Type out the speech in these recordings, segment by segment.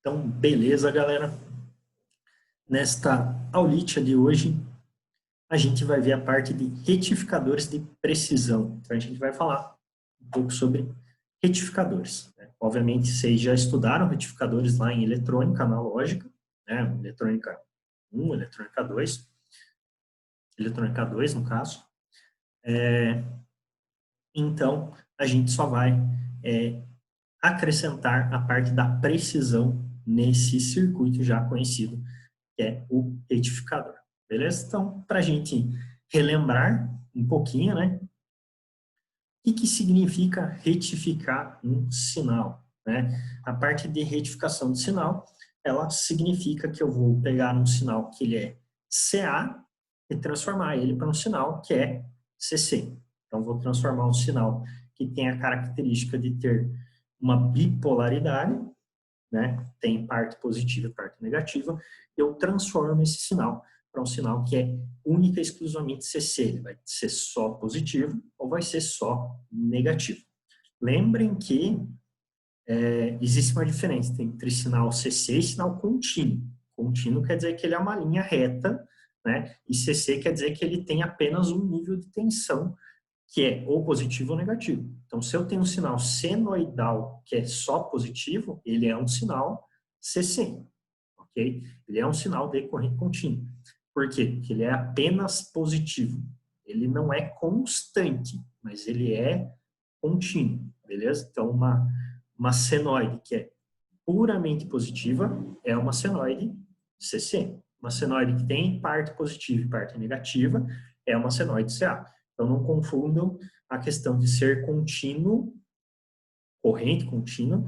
Então, beleza, galera? Nesta aulite de hoje, a gente vai ver a parte de retificadores de precisão. Então, a gente vai falar um pouco sobre retificadores, né? Obviamente, vocês já estudaram retificadores lá em eletrônica analógica, né? Eletrônica 1, eletrônica 2, no caso. Então, a gente só vai acrescentar a parte da precisão nesse circuito já conhecido, que é o retificador. Beleza? Então, para a gente relembrar um pouquinho, né? O que significa retificar um sinal? Né? A parte de retificação de sinal, ela significa que eu vou pegar um sinal que ele é CA e transformar ele para um sinal que é CC. Então, vou transformar um sinal que tem a característica de ter uma bipolaridade, né? Tem parte positiva e parte negativa, eu transformo esse sinal para um sinal que é única e exclusivamente CC. Ele vai ser só positivo ou vai ser só negativo. Lembrem que existe uma diferença entre sinal CC e sinal contínuo. Contínuo quer dizer que ele é uma linha reta, né? E CC quer dizer que ele tem apenas um nível de tensão, que é ou positivo ou negativo. Então, se eu tenho um sinal senoidal que é só positivo, ele é um sinal CC, ok? Ele é um sinal de corrente contínua. Por quê? Porque ele é apenas positivo. Ele não é constante, mas ele é contínuo, beleza? Então, uma senoide que é puramente positiva é uma senoide CC. Uma senoide que tem parte positiva e parte negativa é uma senoide CA. Então, não confundam a questão de ser contínuo, corrente contínua,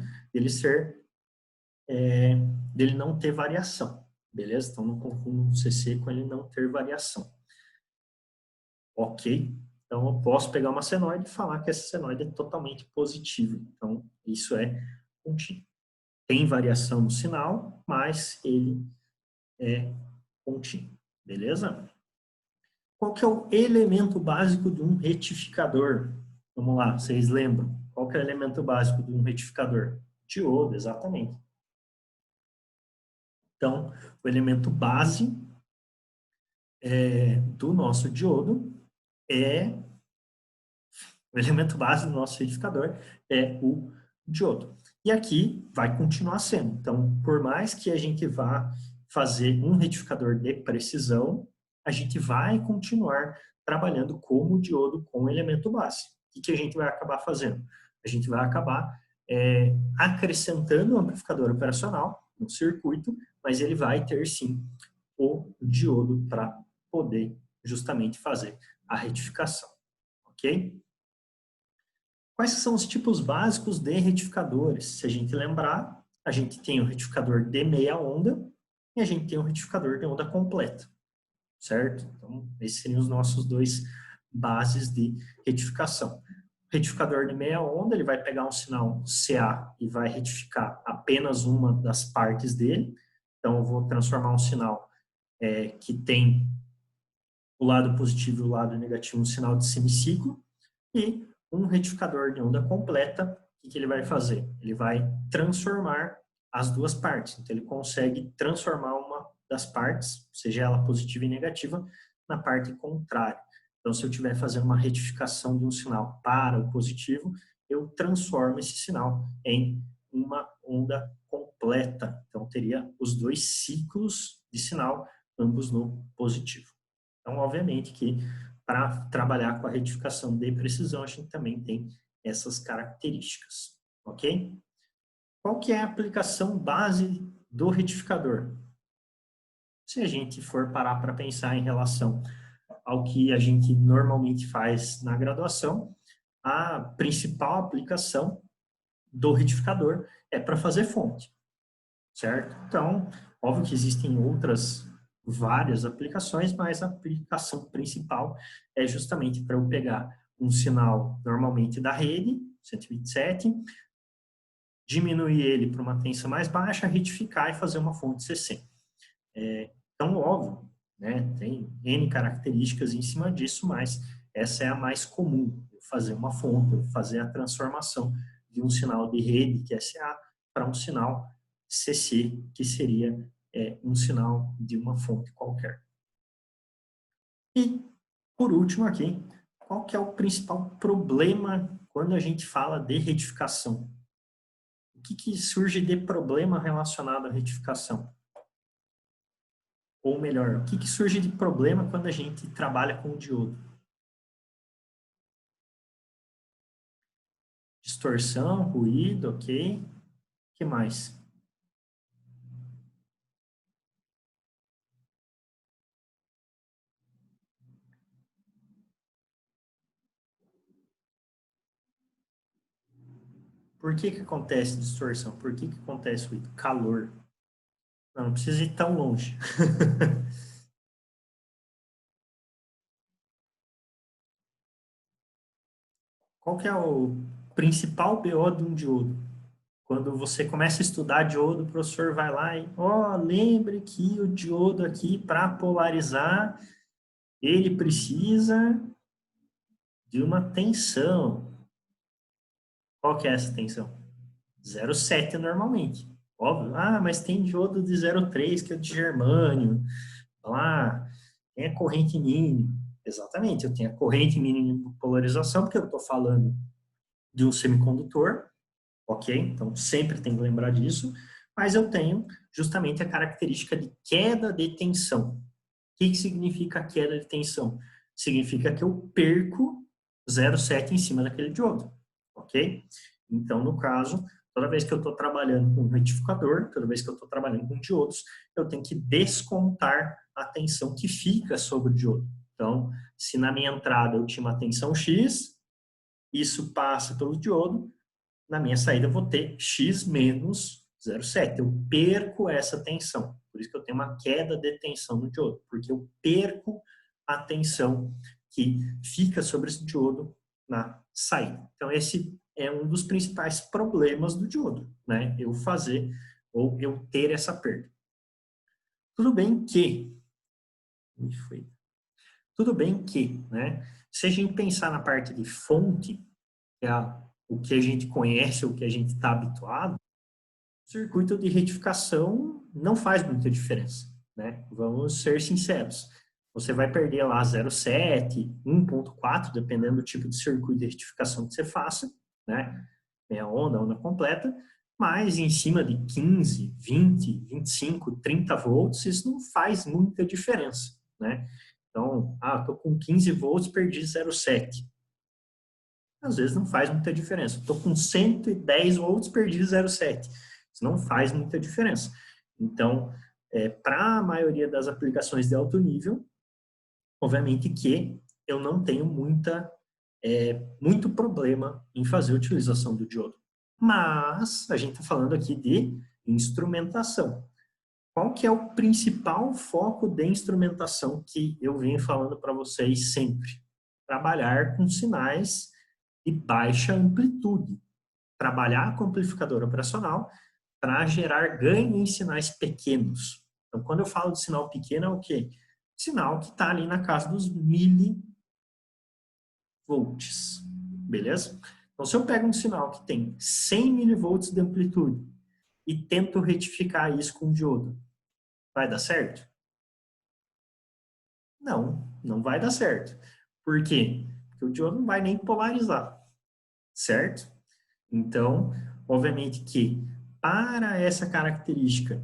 dele não ter variação, beleza? Então, não confundam o CC com ele não ter variação. Ok? Então, eu posso pegar uma senoide e falar que essa senoide é totalmente positiva. Então, isso é contínuo. Tem variação no sinal, mas ele é contínuo, beleza? Qual que é o elemento básico de um retificador? Vamos lá, vocês lembram? Qual que é o elemento básico de um retificador? Diodo, exatamente. Então, o elemento base do nosso diodo o elemento base do nosso retificador é o diodo. E aqui vai continuar sendo. Então, por mais que a gente vá fazer um retificador de precisão, a gente vai continuar trabalhando como diodo com o elemento base. O que a gente vai acabar fazendo? A gente vai acabar acrescentando o amplificador operacional no circuito, mas ele vai ter sim o diodo para poder justamente fazer a retificação, ok? Quais são os tipos básicos de retificadores? Se a gente lembrar, a gente tem o retificador de meia onda e a gente tem o retificador de onda completa, certo? Então, esses seriam os nossos dois bases de retificação. O retificador de meia onda, ele vai pegar um sinal CA e vai retificar apenas uma das partes dele. Então, eu vou transformar um sinal que tem o lado positivo e o lado negativo, um sinal de semiciclo, e um retificador de onda completa, o que ele vai fazer? Ele vai transformar as duas partes. Então, ele consegue transformar uma das partes, seja ela positiva e negativa, na parte contrária. Então, se eu estiver fazendo uma retificação de um sinal para o positivo, eu transformo esse sinal em uma onda completa. Então, teria os dois ciclos de sinal, ambos no positivo. Então, obviamente que para trabalhar com a retificação de precisão, a gente também tem essas características, ok? Qual que é a aplicação base do retificador? Se a gente for parar para pensar em relação ao que a gente normalmente faz na graduação, a principal aplicação do retificador é para fazer fonte, certo? Então, óbvio que existem outras várias aplicações, mas a aplicação principal é justamente para eu pegar um sinal normalmente da rede, 127, diminuir ele para uma tensão mais baixa, retificar e fazer uma fonte CC. Então, óbvio, né, tem N características em cima disso, mas essa é a mais comum, fazer uma fonte, fazer a transformação de um sinal de rede, que é SA, para um sinal CC, que seria um sinal de uma fonte qualquer. E, por último aqui, qual que é o principal problema quando a gente fala de retificação? O que surge de problema relacionado à retificação? Ou melhor, o que surge de problema quando a gente trabalha com o diodo? Distorção, ruído, ok. O que mais? Por que acontece distorção? Por que acontece ruído? Calor. Não precisa ir tão longe. Qual que é o principal BO de um diodo? Quando você começa a estudar diodo, o professor vai lá e, lembre que o diodo aqui, para polarizar, ele precisa de uma tensão. Qual que é essa tensão? 0,7 normalmente. Óbvio. Mas tem diodo de 0,3, que é de germânio. Lá, tem a corrente mínima. Exatamente, eu tenho a corrente mínima de polarização, porque eu estou falando de um semicondutor, ok? Então, sempre tem que lembrar disso. Mas eu tenho justamente a característica de queda de tensão. O que significa queda de tensão? Significa que eu perco 0,7 em cima daquele diodo, ok? Então, no caso, toda vez que eu estou trabalhando com um retificador, toda vez que eu estou trabalhando com diodos, eu tenho que descontar a tensão que fica sobre o diodo. Então, se na minha entrada eu tinha uma tensão X, isso passa pelo diodo, na minha saída eu vou ter X menos 0,7. Eu perco essa tensão. Por isso que eu tenho uma queda de tensão no diodo, porque eu perco a tensão que fica sobre esse diodo na saída. Então, esse é um dos principais problemas do diodo, né? Eu fazer ou eu ter essa perda. Tudo bem que... Tudo bem que, né? Se a gente pensar na parte de fonte, que é o que a gente conhece, o que a gente está habituado, o circuito de retificação não faz muita diferença, né? Vamos ser sinceros. Você vai perder lá 0,7, 1,4, dependendo do tipo de circuito de retificação que você faça, né? Meia onda, onda completa, mas em cima de 15, 20, 25, 30 volts, isso não faz muita diferença, né? Então, estou com 15 volts, perdi 0,7. Às vezes não faz muita diferença. Estou com 110 volts, perdi 0,7. Isso não faz muita diferença. Então, para a maioria das aplicações de alto nível, obviamente que eu não tenho muito problema em fazer a utilização do diodo. Mas a gente está falando aqui de instrumentação. Qual que é o principal foco de instrumentação que eu venho falando para vocês sempre? Trabalhar com sinais de baixa amplitude. Trabalhar com amplificador operacional para gerar ganho em sinais pequenos. Então, quando eu falo de sinal pequeno, é o quê? Sinal que está ali na casa dos milivolts. Beleza? Então, se eu pego um sinal que tem 100 milivolts de amplitude e tento retificar isso com diodo, vai dar certo? Não, não vai dar certo. Por quê? Porque o diodo não vai nem polarizar, certo? Então, obviamente que para essa característica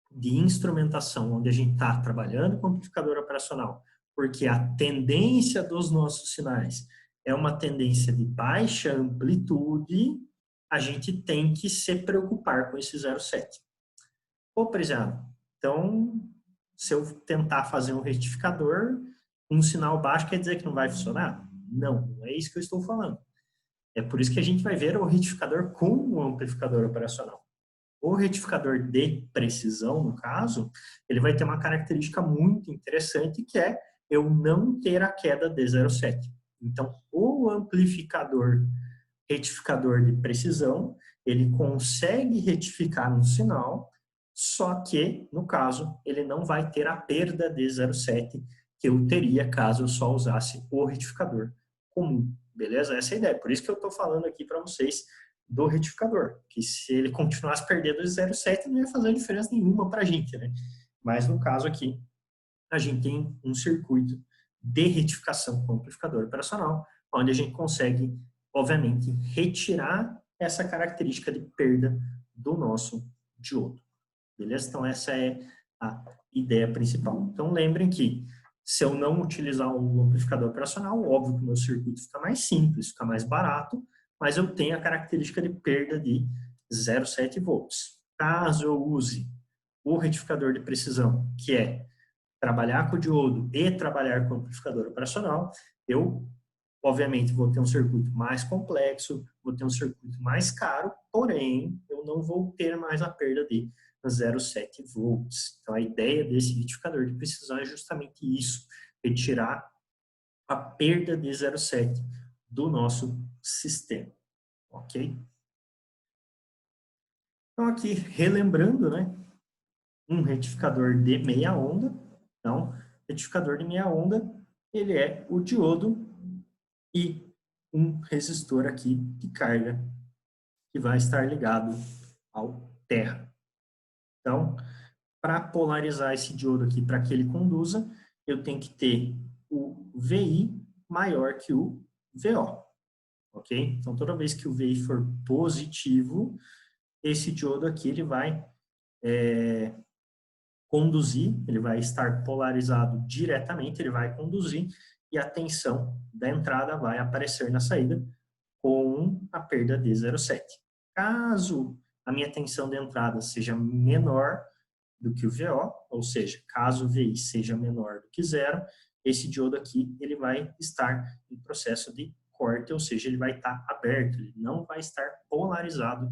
de instrumentação, onde a gente está trabalhando com amplificador operacional, porque a tendência dos nossos sinais é uma tendência de baixa amplitude, a gente tem que se preocupar com esse 0,7. Ô, prezado, então, se eu tentar fazer um retificador, um sinal baixo quer dizer que não vai funcionar? Não, não é isso que eu estou falando. É por isso que a gente vai ver o retificador com o amplificador operacional. O retificador de precisão, no caso, ele vai ter uma característica muito interessante, que é eu não ter a queda de 0,7. Então, o amplificador retificador de precisão, ele consegue retificar um sinal, só que, no caso, ele não vai ter a perda de 0,7 que eu teria caso eu só usasse o retificador comum. Beleza? Essa é a ideia. Por isso que eu estou falando aqui para vocês do retificador, que se ele continuasse perdendo de 0,7 não ia fazer diferença nenhuma para a gente, né? Mas no caso aqui, a gente tem um circuito de retificação com amplificador operacional, onde a gente consegue, obviamente, retirar essa característica de perda do nosso diodo. Beleza? Então, essa é a ideia principal. Então, lembrem que se eu não utilizar o amplificador operacional, óbvio que o meu circuito fica mais simples, fica mais barato, mas eu tenho a característica de perda de 0,7 volts. Caso eu use o retificador de precisão, que é trabalhar com o diodo e trabalhar com o amplificador operacional, eu, obviamente, vou ter um circuito mais complexo, vou ter um circuito mais caro, porém, eu não vou ter mais a perda de 0,7 volts. Então, a ideia desse retificador de precisão é justamente isso, retirar a perda de 0,7 do nosso sistema, ok? Então, aqui, relembrando, né, um retificador de meia onda. Então, retificador de meia onda, ele é o diodo e um resistor aqui de carga que vai estar ligado ao terra. Então, para polarizar esse diodo aqui, para que ele conduza, eu tenho que ter o VI maior que o VO, ok? Então, toda vez que o VI for positivo, esse diodo aqui ele vai conduzir, ele vai estar polarizado diretamente, ele vai conduzir e a tensão da entrada vai aparecer na saída com a perda de 0,7. Caso a minha tensão de entrada seja menor do que o VO, ou seja, caso o VI seja menor do que zero, esse diodo aqui ele vai estar em processo de corte, ou seja, ele vai estar aberto, ele não vai estar polarizado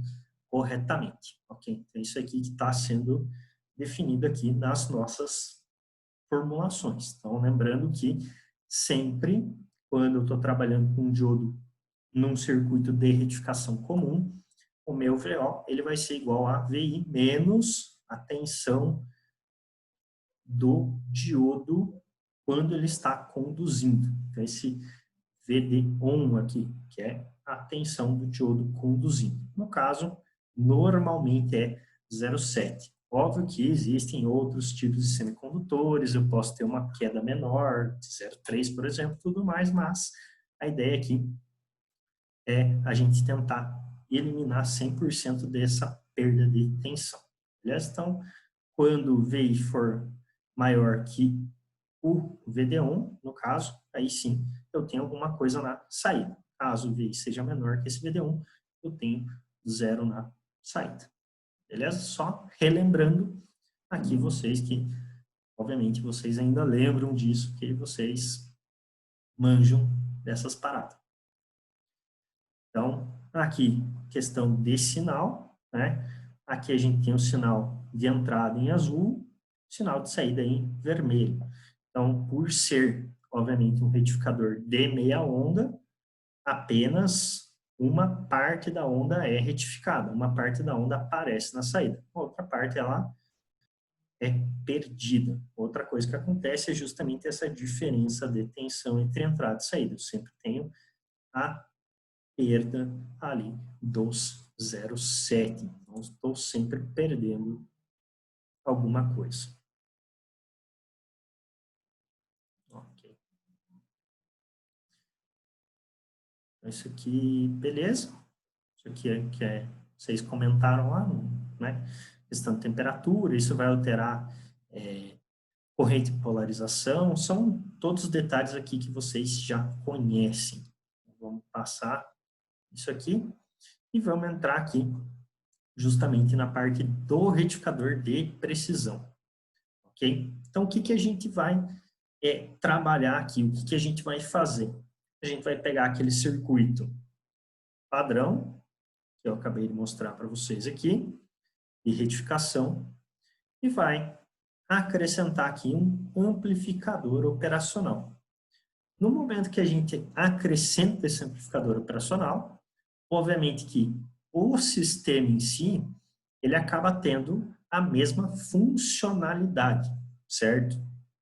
corretamente, ok? Então, isso aqui que está sendo definido aqui nas nossas formulações. Então, lembrando que sempre, quando eu estou trabalhando com um diodo num circuito de retificação comum, o meu VO ele vai ser igual a VI menos a tensão do diodo quando ele está conduzindo. Então, esse VD-ON aqui, que é a tensão do diodo conduzindo. No caso, normalmente é 0,7. Óbvio que existem outros tipos de semicondutores, eu posso ter uma queda menor, de 0,3, por exemplo, tudo mais, mas a ideia aqui é a gente tentar eliminar 100% dessa perda de tensão. Beleza? Então, quando o VI for maior que o VD1, no caso, aí sim eu tenho alguma coisa na saída. Caso o VI seja menor que esse VD1, eu tenho zero na saída. Beleza? Só relembrando aqui vocês que, obviamente, vocês ainda lembram disso, que vocês manjam dessas paradas. Então, aqui, questão de sinal, né? Aqui a gente tem o sinal de entrada em azul, sinal de saída em vermelho. Então, por ser, obviamente, um retificador de meia onda, apenas uma parte da onda é retificada, uma parte da onda aparece na saída, outra parte ela é perdida. Outra coisa que acontece é justamente essa diferença de tensão entre entrada e saída. Eu sempre tenho a perda ali dos 0,7. Então, estou sempre perdendo alguma coisa. Ok. Isso aqui, beleza. Isso aqui vocês comentaram lá, né? Questão de temperatura, isso vai alterar corrente de polarização, são todos os detalhes aqui que vocês já conhecem. Vamos passar isso aqui e vamos entrar aqui justamente na parte do retificador de precisão, ok? Então, o que a gente vai trabalhar aqui, o que a gente vai fazer? A gente vai pegar aquele circuito padrão, que eu acabei de mostrar para vocês aqui, de retificação, e vai acrescentar aqui um amplificador operacional. No momento que a gente acrescenta esse amplificador operacional, obviamente que o sistema em si, ele acaba tendo a mesma funcionalidade, certo?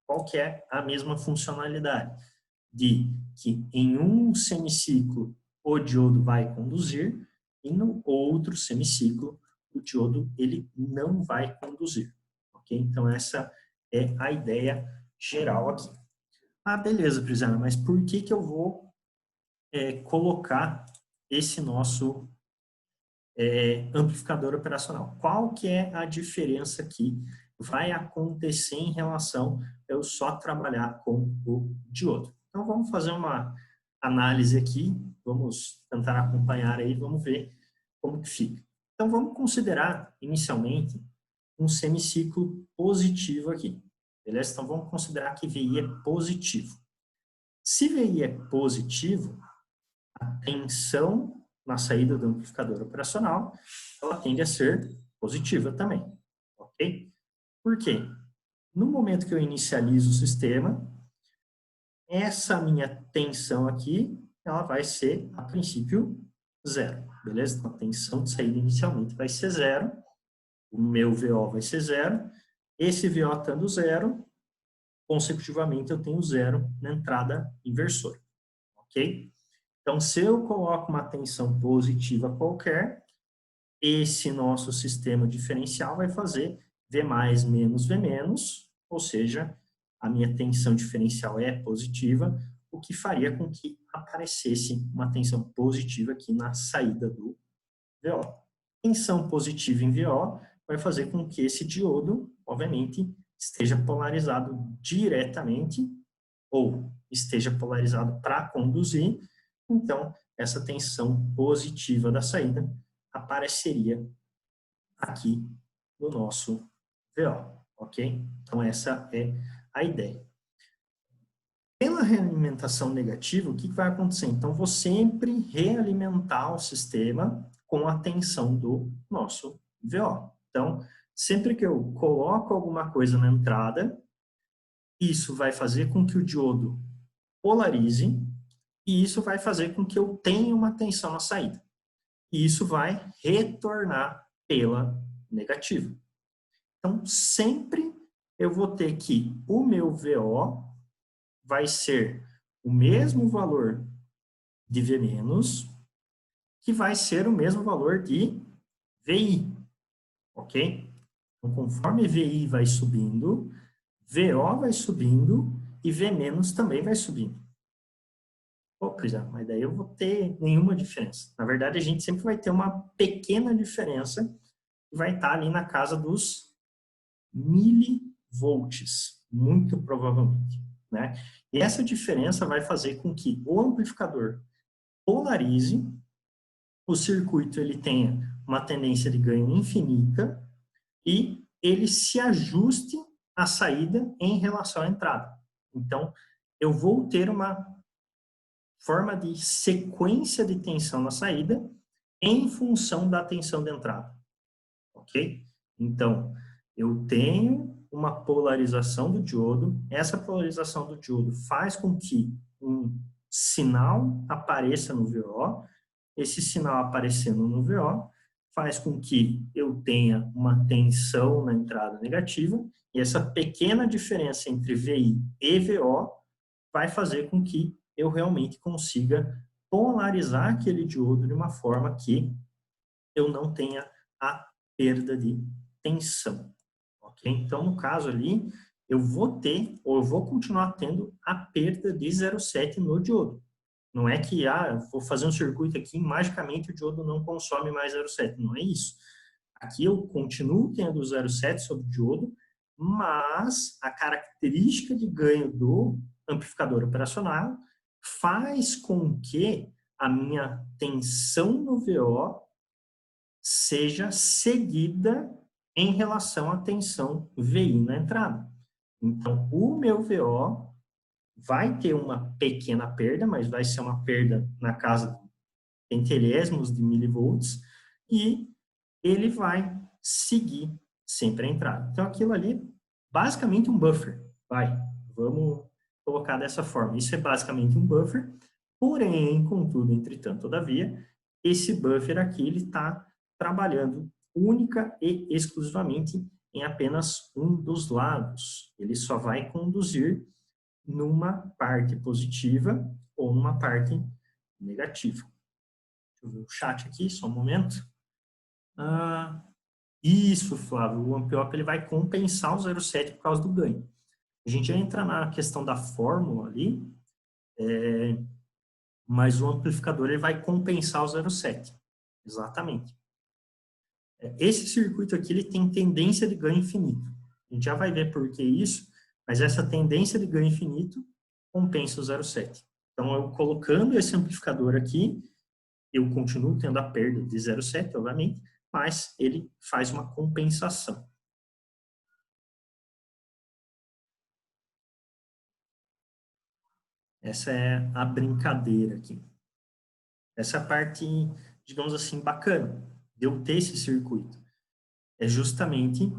Qual que é a mesma funcionalidade? De que em um semiciclo o diodo vai conduzir, e no outro semiciclo o diodo ele não vai conduzir, ok? Então essa é a ideia geral aqui. Ah, beleza, Prisana, mas por que que eu vou colocar esse nosso amplificador operacional? Qual que é a diferença que vai acontecer em relação a eu só trabalhar com o diodo? Então vamos fazer uma análise aqui, vamos tentar acompanhar aí, vamos ver como que fica. Então vamos considerar inicialmente um semiciclo positivo aqui, beleza? Então vamos considerar que VI é positivo. Se VI é positivo, a tensão na saída do amplificador operacional, ela tende a ser positiva também, ok? Por quê? No momento que eu inicializo o sistema, essa minha tensão aqui, ela vai ser, a princípio, zero, beleza? Então, a tensão de saída inicialmente vai ser zero, o meu VO vai ser zero, esse VO estando zero, consecutivamente eu tenho zero na entrada inversora, ok? Então, se eu coloco uma tensão positiva qualquer, esse nosso sistema diferencial vai fazer V mais menos V menos, ou seja, a minha tensão diferencial é positiva, o que faria com que aparecesse uma tensão positiva aqui na saída do VO. Tensão positiva em VO vai fazer com que esse diodo, obviamente, esteja polarizado diretamente ou esteja polarizado para conduzir, então essa tensão positiva da saída apareceria aqui no nosso VO, ok? Então essa é a ideia. Pela realimentação negativa, o que vai acontecer? Então vou sempre realimentar o sistema com a tensão do nosso VO. Então, sempre que eu coloco alguma coisa na entrada, isso vai fazer com que o diodo polarize e isso vai fazer com que eu tenha uma tensão na saída. E isso vai retornar pela negativa. Então, sempre eu vou ter que o meu VO vai ser o mesmo valor de V-, que vai ser o mesmo valor de VI, ok? Então, conforme VI vai subindo, VO vai subindo e V- também vai subindo. Pois é, mas daí eu vou ter nenhuma diferença. Na verdade, a gente sempre vai ter uma pequena diferença que vai estar ali na casa dos milivolts, muito provavelmente, né? E essa diferença vai fazer com que o amplificador polarize, o circuito ele tenha uma tendência de ganho infinita e ele se ajuste à saída em relação à entrada. Então, eu vou ter uma forma de sequência de tensão na saída em função da tensão de entrada, ok? Então, eu tenho uma polarização do diodo, essa polarização do diodo faz com que um sinal apareça no VO, esse sinal aparecendo no VO faz com que eu tenha uma tensão na entrada negativa, e essa pequena diferença entre VI e VO vai fazer com que eu realmente consiga polarizar aquele diodo de uma forma que eu não tenha a perda de tensão, ok? Então, no caso ali, eu vou ter, ou eu vou continuar tendo a perda de 0,7 no diodo. Não é que, vou fazer um circuito aqui e magicamente o diodo não consome mais 0,7. Não é isso. Aqui eu continuo tendo 0,7 sobre o diodo, mas a característica de ganho do amplificador operacional faz com que a minha tensão no VO seja seguida em relação à tensão VI na entrada. Então, o meu VO vai ter uma pequena perda, mas vai ser uma perda na casa de centésimos de milivolts, e ele vai seguir sempre a entrada. Então, aquilo ali, basicamente um buffer. Vamos colocar dessa forma. Isso é basicamente um buffer, porém, contudo, entretanto, todavia, esse buffer aqui, ele está trabalhando única e exclusivamente em apenas um dos lados. Ele só vai conduzir numa parte positiva ou numa parte negativa. Deixa eu ver o chat aqui, só um momento. Isso, Flávio, o Ampliop ele vai compensar o 0,7 por causa do ganho. A gente já entra na questão da fórmula ali, mas o amplificador ele vai compensar o 0,7. Exatamente. Esse circuito aqui ele tem tendência de ganho infinito. A gente já vai ver por que isso, mas essa tendência de ganho infinito compensa o 0,7. Então, eu colocando esse amplificador aqui, eu continuo tendo a perda de 0,7, obviamente, mas ele faz uma compensação. Essa é a brincadeira aqui. Essa é a parte, digamos assim, bacana de eu ter esse circuito. É justamente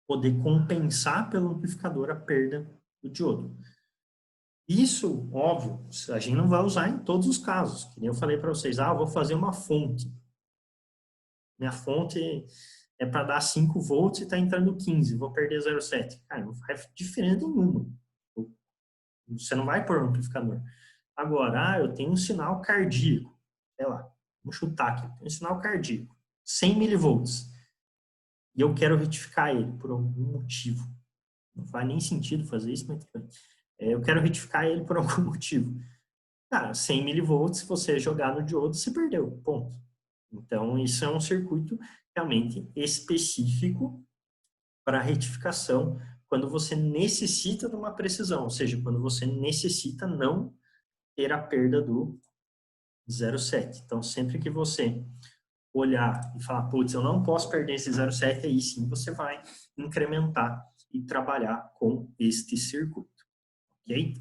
poder compensar pelo amplificador a perda do diodo. Isso, óbvio, a gente não vai usar em todos os casos. Que nem eu falei para vocês, eu vou fazer uma fonte. Minha fonte é para dar 5 volts e está entrando 15, vou perder 0,7. Cara, não faz diferença nenhuma. Você não vai pôr um amplificador. Agora, eu tenho um sinal cardíaco. Sei lá, vamos chutar aqui. Tem um sinal cardíaco, 100 milivolts. E eu quero retificar ele por algum motivo. Não faz nem sentido fazer isso, mas eu quero retificar ele por algum motivo. Cara, 100 milivolts, se você jogar no diodo, você perdeu, ponto. Então, isso é um circuito realmente específico para retificação quando você necessita de uma precisão, ou seja, quando você necessita não ter a perda do 0,7. Então, sempre que você olhar e falar, putz, eu não posso perder esse 0,7, aí sim você vai incrementar e trabalhar com este circuito, ok?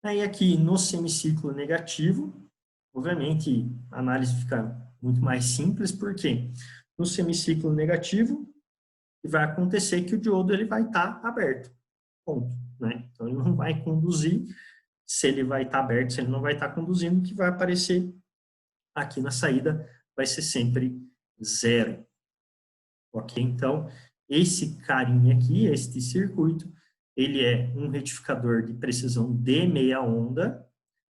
Aí aqui no semiciclo negativo, obviamente a análise fica muito mais simples, porque no semiciclo negativo vai acontecer que o diodo ele vai estar aberto, ponto, né? Então ele não vai conduzir, se ele vai estar aberto, se ele não vai estar conduzindo, o que vai aparecer aqui na saída vai ser sempre 0, ok? Então esse carinha aqui, este circuito, ele é um retificador de precisão de meia onda,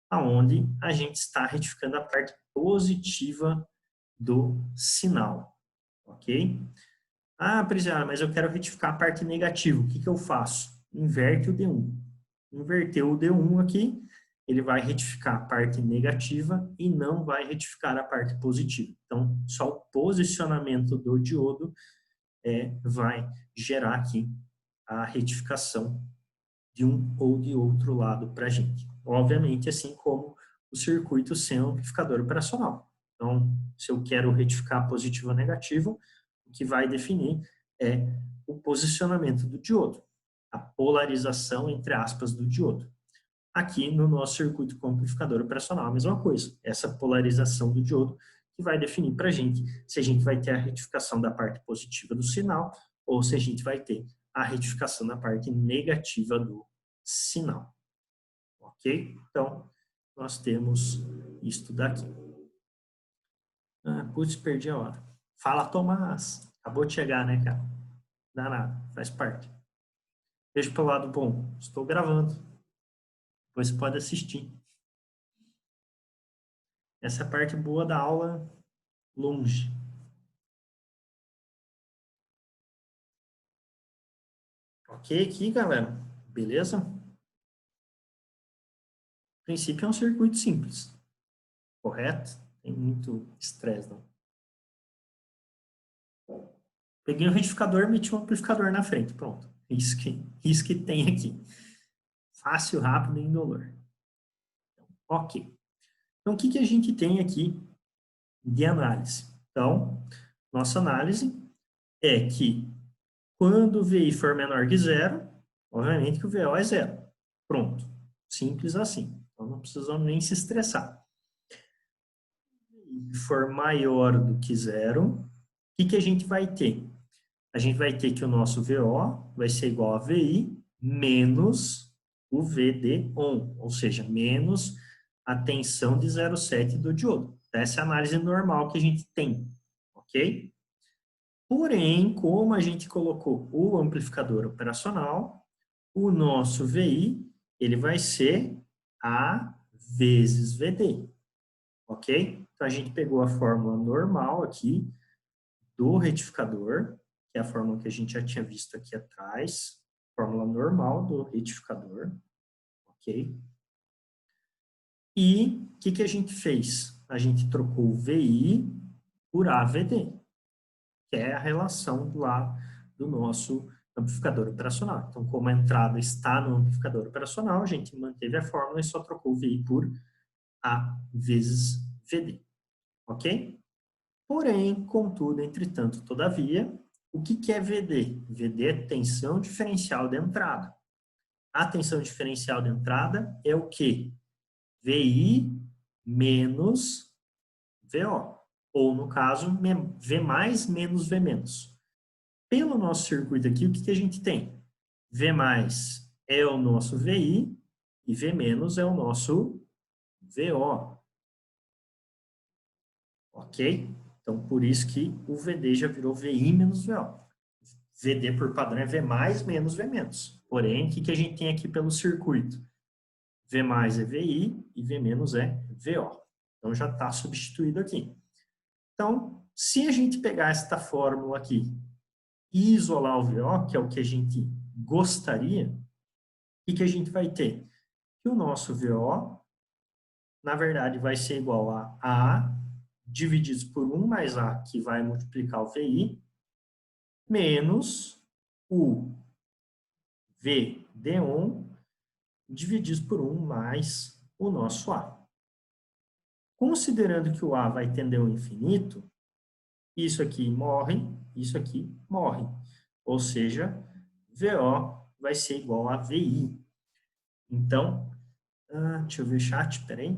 aonde a gente está retificando a parte positiva do sinal, ok? Priscila, mas eu quero retificar a parte negativa. O que que eu faço? Inverte o D1. Inverteu o D1 aqui, ele vai retificar a parte negativa e não vai retificar a parte positiva. Então, só o posicionamento do diodo vai gerar aqui a retificação de um ou de outro lado para a gente. Obviamente, assim como o circuito sem amplificador operacional. Então, se eu quero retificar positivo ou negativo, o que vai definir é o posicionamento do diodo, a polarização, entre aspas, do diodo. Aqui no nosso circuito com amplificador operacional, a mesma coisa. Essa polarização do diodo que vai definir para a gente se a gente vai ter a retificação da parte positiva do sinal ou se a gente vai ter a retificação da parte negativa do sinal. Ok? Então, nós temos isto daqui. Putz, perdi a hora. Fala, Tomás. Acabou de chegar, né, cara? Dá nada, faz parte. Veja pelo lado bom. Estou gravando. Depois você pode assistir. Essa é a parte boa da aula longe. Ok aqui, galera? Beleza? O princípio é um circuito simples. Correto? Tem muito estresse, não. Peguei um retificador, meti um amplificador na frente. Pronto. Isso que tem aqui. Fácil, rápido e indolor. Ok. Então, o que que a gente tem aqui de análise? Então, nossa análise é que quando o VI for menor que zero, obviamente que o VO é zero. Pronto. Simples assim. Então, não precisamos nem se estressar. Se for maior do que zero, o que que a gente vai ter? A gente vai ter que o nosso VO vai ser igual a VI menos o VD on, ou seja, menos a tensão de 0,7 do diodo. Essa é a análise normal que a gente tem, ok? Porém, como a gente colocou o amplificador operacional, o nosso VI ele vai ser A vezes VD. ok? Então, a gente pegou a fórmula normal aqui do retificador, que é a fórmula que a gente já tinha visto aqui atrás, fórmula normal do retificador, ok? E o que a gente fez? A gente trocou o VI por AVD, que é a relação lá do nosso amplificador operacional. Então, como a entrada está no amplificador operacional, a gente manteve a fórmula e só trocou o VI por A vezes VD, ok? Porém, contudo, entretanto, todavia, o que é VD? VD é tensão diferencial de entrada. A tensão diferencial de entrada é o quê? VI menos VO. Ou, no caso, V mais menos V menos. Pelo nosso circuito aqui, o que a gente tem? V mais é o nosso VI e V menos é o nosso VO. Ok? Então, por isso que o VD já virou VI menos VO. VD por padrão é V mais menos V menos. Porém, o que a gente tem aqui pelo circuito? V mais é VI e V menos é VO. Então, já está substituído aqui. Então, se a gente pegar esta fórmula aqui e isolar o VO, que é o que a gente gostaria, o que a gente vai ter? Que o nosso VO, na verdade, vai ser igual a A divididos por 1 mais A, que vai multiplicar o VI, menos o VD1 divididos por 1 mais o nosso A. Considerando que o A vai tender ao infinito, isso aqui morre, isso aqui morre. Ou seja, VO vai ser igual a VI. Então, deixa eu ver o chat, peraí.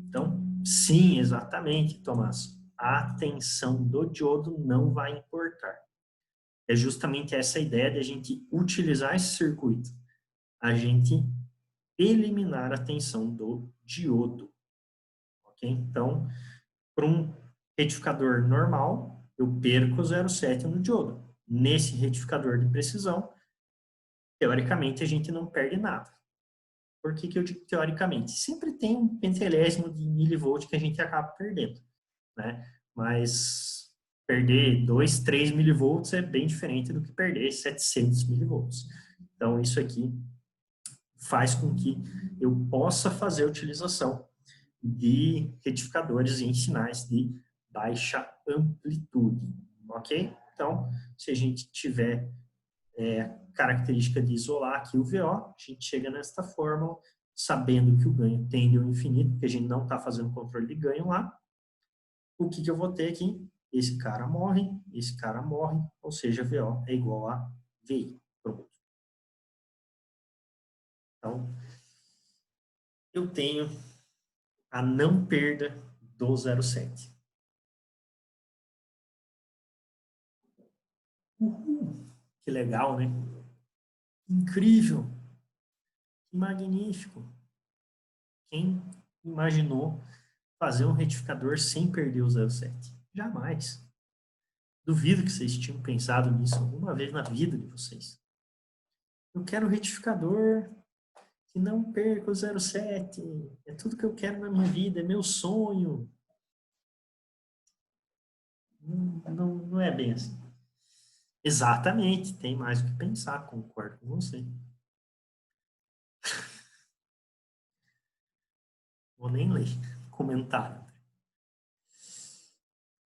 Então, sim, exatamente, Tomás. A tensão do diodo não vai importar. É justamente essa ideia de a gente utilizar esse circuito. A gente eliminar a tensão do diodo. Ok? Então, para um retificador normal, eu perco 0,7 no diodo. Nesse retificador de precisão, teoricamente, a gente não perde nada. Por que eu digo teoricamente? Sempre tem um pentelésimo de milivolt que a gente acaba perdendo, né? Mas perder 2, 3 milivolts é bem diferente do que perder 700 milivolts. Então, isso aqui faz com que eu possa fazer a utilização de retificadores em sinais de baixa amplitude, ok? Então, se a gente tiver característica de isolar aqui o VO, a gente chega nesta fórmula, sabendo que o ganho tende ao infinito, porque a gente não está fazendo controle de ganho lá. O que eu vou ter aqui? Esse cara morre, ou seja, VO é igual a VI. Pronto. Então, eu tenho a não perda do 0,7. Uhul! Que legal, né? Incrível! Que magnífico! Quem imaginou fazer um retificador sem perder o 0,7? Jamais. Duvido que vocês tinham pensado nisso alguma vez na vida de vocês. Eu quero um retificador que não perca o 0,7. É tudo que eu quero na minha vida, é meu sonho. Não é bem assim. Exatamente, tem mais o que pensar, concordo com você. Vou nem ler comentário.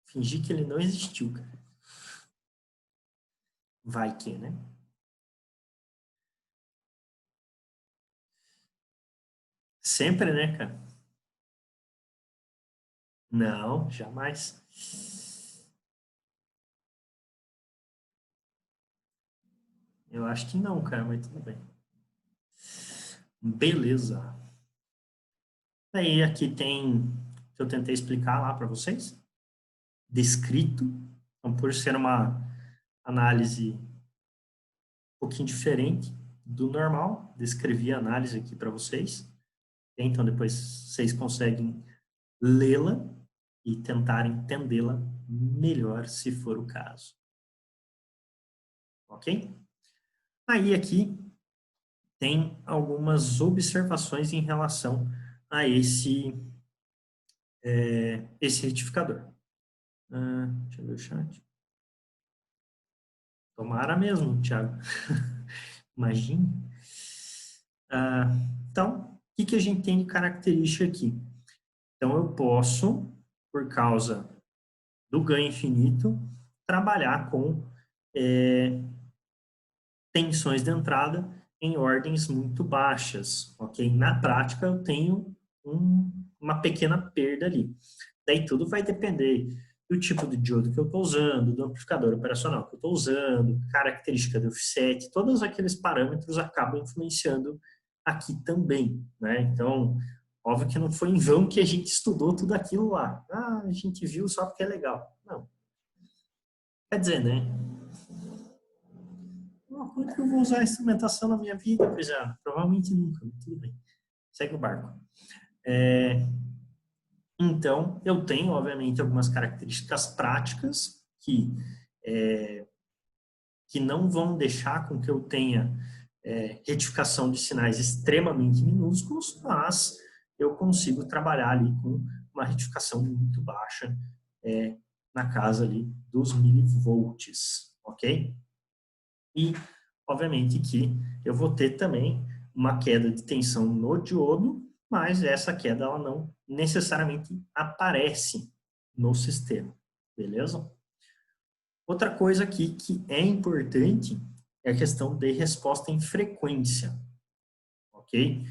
Fingir que ele não existiu, cara. Vai que, né? Sempre, né, cara? Não, jamais. Eu acho que não, cara, mas tudo bem. Beleza. Aí aqui tem que eu tentei explicar lá para vocês, descrito. Então, por ser uma análise um pouquinho diferente do normal, descrevi a análise aqui para vocês. Então, depois vocês conseguem lê-la e tentar entendê-la melhor, se for o caso. Ok? Aí aqui tem algumas observações em relação a esse esse retificador. Deixa eu ver o chat. Tomara mesmo, Thiago. Imagine. Então, o que a gente tem de característica aqui? Então, eu posso, por causa do ganho infinito, trabalhar com tensões de entrada em ordens muito baixas, ok? Na prática, eu tenho uma pequena perda ali. Daí tudo vai depender do tipo de diodo que eu estou usando, do amplificador operacional que eu estou usando, característica do offset, todos aqueles parâmetros acabam influenciando aqui também, né? Então, óbvio que não foi em vão que a gente estudou tudo aquilo lá. A gente viu só porque é legal. Não. Quer dizer, né? Quando que eu vou usar a instrumentação na minha vida, prezado? Provavelmente nunca, mas tudo bem. Segue o barco. Então, eu tenho, obviamente, algumas características práticas que não vão deixar com que eu tenha retificação de sinais extremamente minúsculos, mas eu consigo trabalhar ali com uma retificação muito baixa na casa ali dos milivolts, ok? E, obviamente, que eu vou ter também uma queda de tensão no diodo, mas essa queda ela não necessariamente aparece no sistema, beleza? Outra coisa aqui que é importante é a questão de resposta em frequência, ok?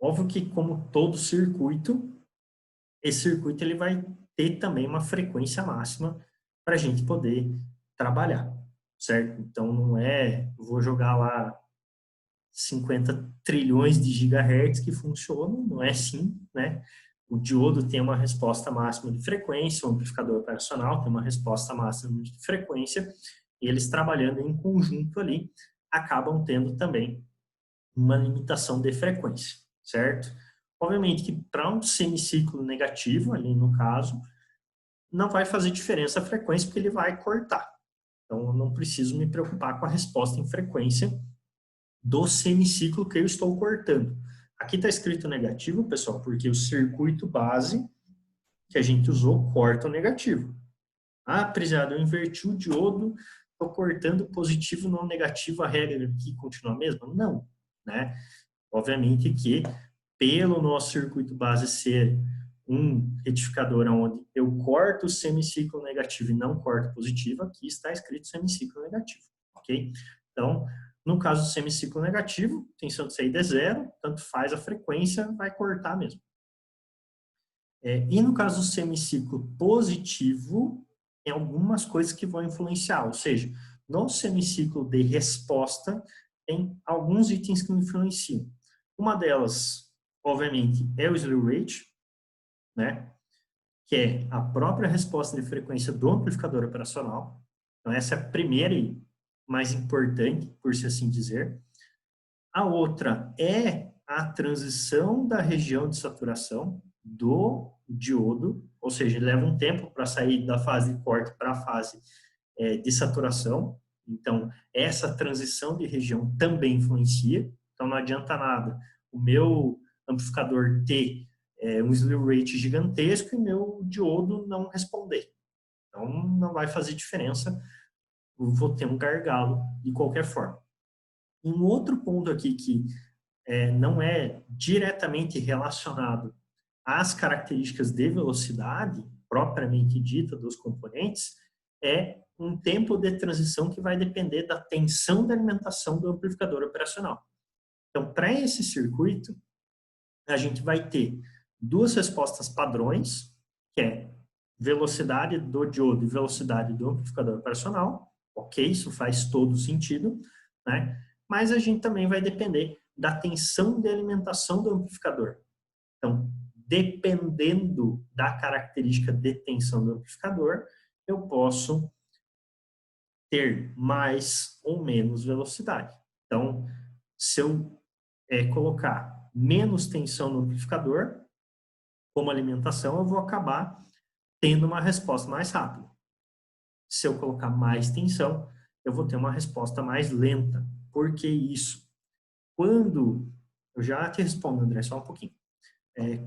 Óbvio que, como todo circuito, esse circuito ele vai ter também uma frequência máxima para a gente poder trabalhar, certo? Então, não é, vou jogar lá 50 trilhões de gigahertz que funcionam, não é assim, né? O diodo tem uma resposta máxima de frequência, o amplificador operacional tem uma resposta máxima de frequência, e eles trabalhando em conjunto ali, acabam tendo também uma limitação de frequência, certo? Obviamente que para um semiciclo negativo, ali no caso, não vai fazer diferença a frequência, porque ele vai cortar. Então, eu não preciso me preocupar com a resposta em frequência do semiciclo que eu estou cortando. Aqui está escrito negativo, pessoal, porque o circuito base que a gente usou corta o negativo. Prezado, eu inverti o diodo, estou cortando positivo no negativo, a regra aqui continua a mesma? Não, né? Obviamente que, pelo nosso circuito base ser um retificador onde eu corto o semiciclo negativo e não corto positivo, aqui está escrito semiciclo negativo, ok? Então, no caso do semiciclo negativo, tensão de saída é zero, tanto faz a frequência, vai cortar mesmo. E no caso do semiciclo positivo, tem algumas coisas que vão influenciar, ou seja, no semiciclo de resposta, tem alguns itens que influenciam. Uma delas, obviamente, é o slew rate, né? Que é a própria resposta de frequência do amplificador operacional. Então, essa é a primeira e mais importante, por se assim dizer. A outra é a transição da região de saturação do diodo, ou seja, leva um tempo para sair da fase de corte para a fase de saturação. Então, essa transição de região também influencia. Então, não adianta nada o meu amplificador ter um slew rate gigantesco e meu diodo não responder. Então, não vai fazer diferença. Eu vou ter um gargalo de qualquer forma. Um outro ponto aqui que não é diretamente relacionado às características de velocidade, propriamente dita, dos componentes, é um tempo de transição que vai depender da tensão de alimentação do amplificador operacional. Então, para esse circuito, a gente vai ter duas respostas padrões, que é velocidade do diodo e velocidade do amplificador operacional. Ok, isso faz todo sentido, né? Mas a gente também vai depender da tensão de alimentação do amplificador. Então, dependendo da característica de tensão do amplificador, eu posso ter mais ou menos velocidade. Então, se eu colocar menos tensão no amplificador, como alimentação, eu vou acabar tendo uma resposta mais rápida. Se eu colocar mais tensão, eu vou ter uma resposta mais lenta. Por que isso? Quando, eu já te respondo, André, só um pouquinho.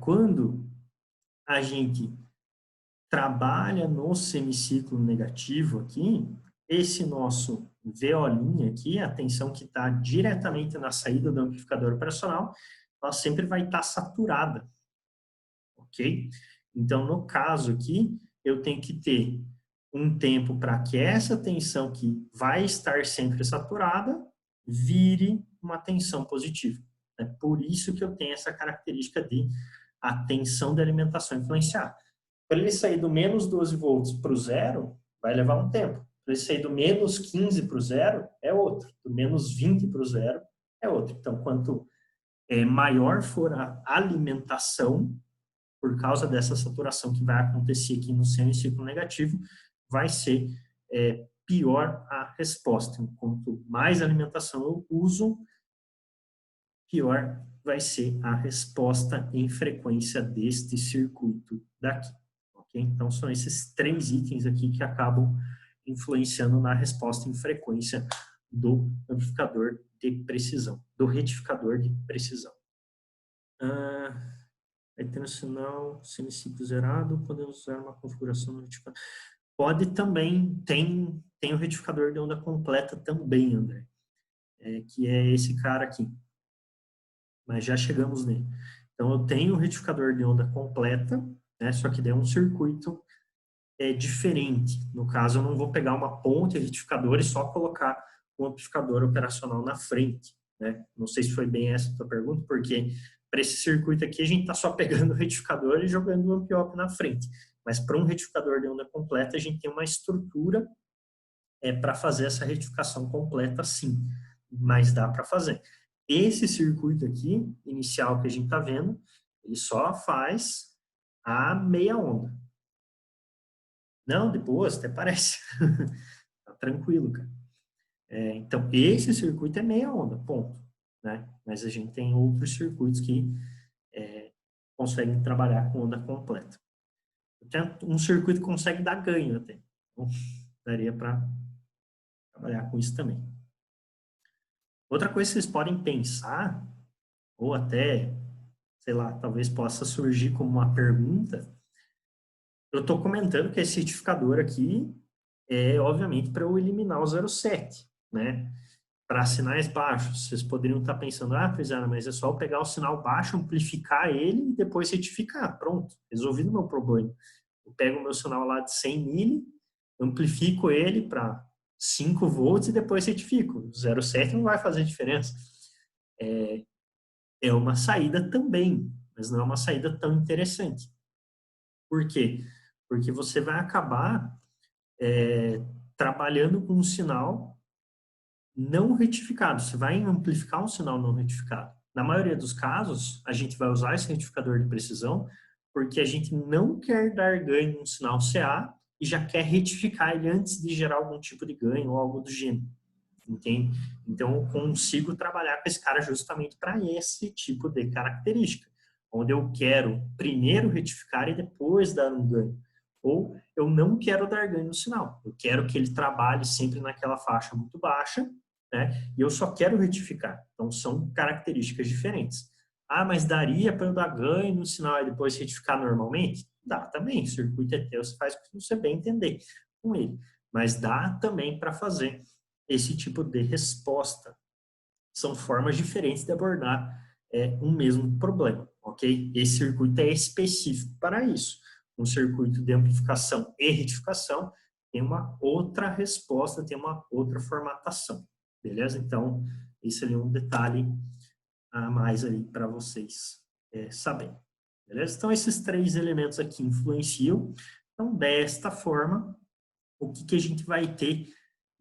Quando a gente trabalha no semiciclo negativo aqui, esse nosso VO' aqui, a tensão que está diretamente na saída do amplificador operacional, ela sempre vai estar saturada, ok? Então, no caso aqui, eu tenho que ter um tempo para que essa tensão que vai estar sempre saturada vire uma tensão positiva. É por isso que eu tenho essa característica de a tensão de alimentação influenciar. Para ele sair do menos 12 volts para o zero, vai levar um tempo. Para ele sair do menos 15 para o zero, é outro. Do menos 20 para o zero, é outro. Então, quanto maior for a alimentação, por causa dessa saturação que vai acontecer aqui no semiciclo negativo, vai ser pior a resposta. Quanto mais alimentação eu uso, pior vai ser a resposta em frequência deste circuito daqui. Okay? Então, são esses 3 itens aqui que acabam influenciando na resposta em frequência do amplificador de precisão, do retificador de precisão. Vai ter um sinal semiciclo zerado, podemos usar uma configuração no retificador. Pode também, tem o retificador de onda completa também, André, que é esse cara aqui. Mas já chegamos nele. Então, eu tenho o retificador de onda completa, né, só que daí é um circuito diferente. No caso, eu não vou pegar uma ponte retificador e só colocar um amplificador operacional na frente. Né? Não sei se foi bem essa a tua pergunta, porque para esse circuito aqui a gente está só pegando o retificador e jogando o ampliop na frente. Mas para um retificador de onda completa, a gente tem uma estrutura para fazer essa retificação completa sim, mas dá para fazer. Esse circuito aqui, inicial que a gente está vendo, ele só faz a meia onda. Não, depois até parece. Tá tranquilo, cara. Então, esse circuito é meia onda, ponto. Né? Mas a gente tem outros circuitos que conseguem trabalhar com onda completa. Tem um circuito que consegue dar ganho até. Então, daria para trabalhar com isso também. Outra coisa que vocês podem pensar, ou até, sei lá, talvez possa surgir como uma pergunta, eu estou comentando que esse retificador aqui obviamente, para eu eliminar o 0,7, né? Para sinais baixos, vocês poderiam estar pensando, Prisana, mas é só eu pegar o sinal baixo, amplificar ele e depois retificar. Pronto, resolvido o meu problema. Eu pego o meu sinal lá de 100 mili, amplifico ele para 5 volts e depois retifico. 0,7 não vai fazer diferença. É uma saída também, mas não é uma saída tão interessante. Por quê? Porque você vai acabar trabalhando com um sinal não retificado. Você vai amplificar um sinal não retificado. Na maioria dos casos, a gente vai usar esse retificador de precisão porque a gente não quer dar ganho no sinal CA e já quer retificar ele antes de gerar algum tipo de ganho ou algo do gênero. Entende? Então, eu consigo trabalhar com esse cara justamente para esse tipo de característica, onde eu quero primeiro retificar e depois dar um ganho. Ou eu não quero dar ganho no sinal. Eu quero que ele trabalhe sempre naquela faixa muito baixa, né? E eu só quero retificar. Então, são características diferentes. Mas daria para eu dar ganho no sinal e depois retificar normalmente? Dá também. O circuito é teu, você faz o que você bem entender com ele. Mas dá também para fazer esse tipo de resposta. São formas diferentes de abordar um mesmo problema, ok? Esse circuito é específico para isso. Um circuito de amplificação e retificação tem uma outra resposta, tem uma outra formatação, beleza? Então, esse ali é um detalhe a mais aí para vocês saberem, beleza? Então, esses 3 elementos aqui influenciam. Então, desta forma, o que a gente vai ter